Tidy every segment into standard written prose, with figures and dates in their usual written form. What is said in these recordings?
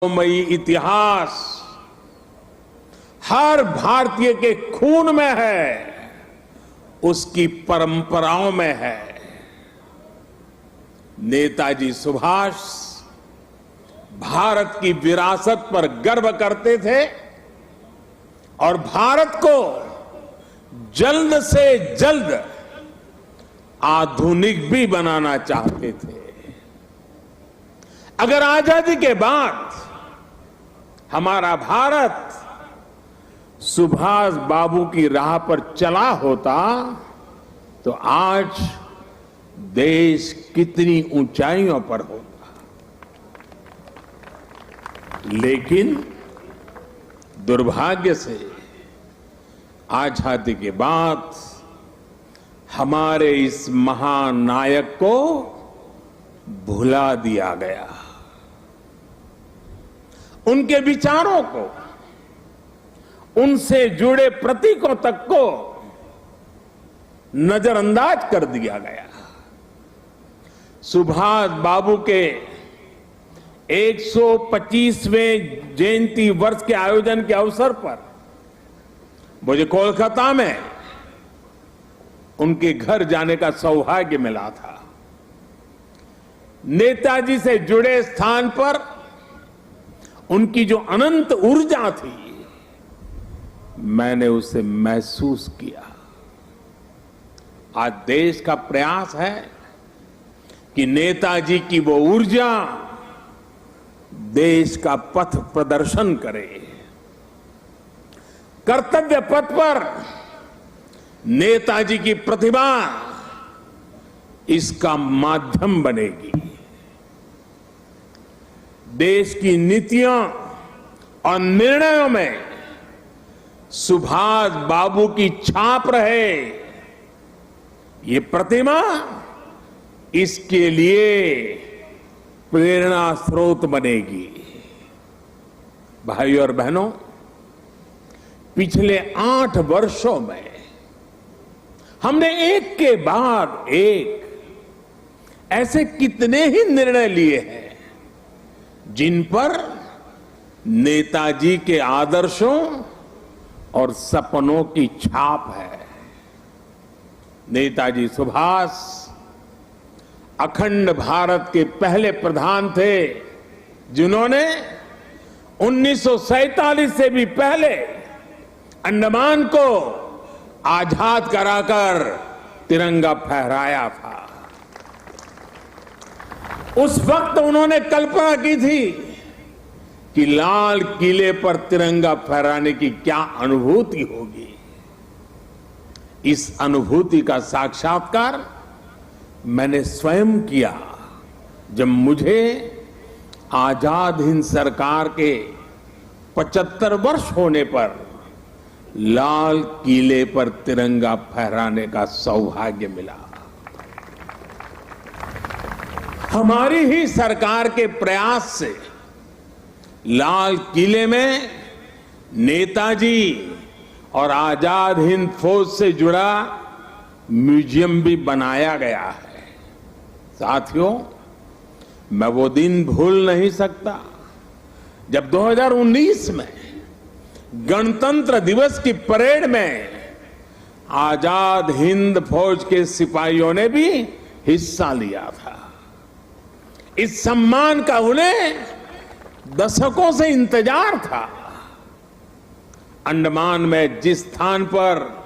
मई इतिहास हर भारतीय के खून में है, उसकी परंपराओं में है। नेताजी सुभाष भारत की विरासत पर गर्व करते थे और भारत को जल्द से जल्द आधुनिक भी बनाना चाहते थे। अगर आजादी के बाद हमारा भारत सुभाष बाबू की राह पर चला होता तो आज देश कितनी ऊंचाइयों पर होता। लेकिन दुर्भाग्य से आजादी के बाद हमारे इस महानायक को भुला दिया गया। उनके विचारों को, उनसे जुड़े प्रतीकों तक को नजरअंदाज कर दिया गया। सुभाष बाबू के 125वें जयंती वर्ष के आयोजन के अवसर पर मुझे कोलकाता में उनके घर जाने का सौभाग्य मिला था। नेताजी से जुड़े स्थान पर उनकी जो अनंत ऊर्जा थी, मैंने उसे महसूस किया। आज देश का प्रयास है कि नेताजी की वो ऊर्जा देश का पथ प्रदर्शन करे। कर्तव्य पथ पर नेताजी की प्रतिभा इसका माध्यम बनेगी। देश की नीतियों और निर्णयों में सुभाष बाबू की छाप रहे, ये प्रतिमा इसके लिए प्रेरणा स्रोत बनेगी। भाइयों और बहनों, पिछले 8 वर्षों में हमने एक के बाद एक ऐसे कितने ही निर्णय लिए हैं जिन पर नेताजी के आदर्शों और सपनों की छाप है। नेताजी सुभाष अखंड भारत के पहले प्रधान थे जिन्होंने 1947 से भी पहले अंडमान को आजाद कराकर तिरंगा फहराया था। उस वक्त उन्होंने कल्पना की थी कि लाल किले पर तिरंगा फहराने की क्या अनुभूति होगी। इस अनुभूति का साक्षात्कार मैंने स्वयं किया जब मुझे आजाद हिंद सरकार के 75 वर्ष होने पर लाल किले पर तिरंगा फहराने का सौभाग्य मिला। हमारी ही सरकार के प्रयास से लाल किले में नेताजी और आजाद हिंद फौज से जुड़ा म्यूजियम भी बनाया गया है। साथियों, मैं वो दिन भूल नहीं सकता जब 2019 में गणतंत्र दिवस की परेड में आजाद हिंद फौज के सिपाहियों ने भी हिस्सा लिया था। इस सम्मान का उन्हें दशकों से इंतजार था। अंडमान में जिस स्थान पर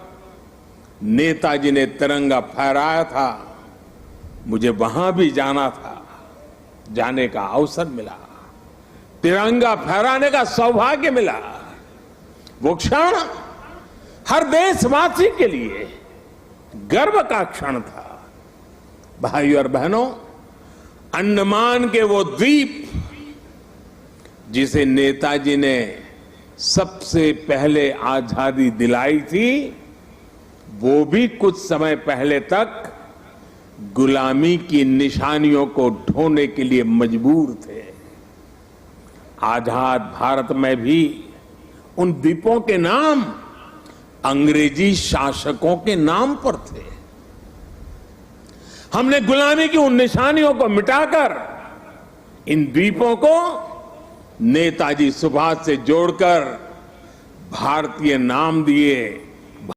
नेताजी ने तिरंगा फहराया था, मुझे वहां भी जाना था। जाने का अवसर मिला, तिरंगा फहराने का सौभाग्य मिला। वो क्षण हर देशवासी के लिए गर्व का क्षण था। भाइयों और बहनों, अंडमान के वो द्वीप जिसे नेताजी ने सबसे पहले आजादी दिलाई थी, वो भी कुछ समय पहले तक गुलामी की निशानियों को ढोने के लिए मजबूर थे। आजाद भारत में भी उन द्वीपों के नाम अंग्रेजी शासकों के नाम पर थे। हमने गुलामी की उन निशानियों को मिटाकर इन द्वीपों को नेताजी सुभाष से जोड़कर भारतीय नाम दिए,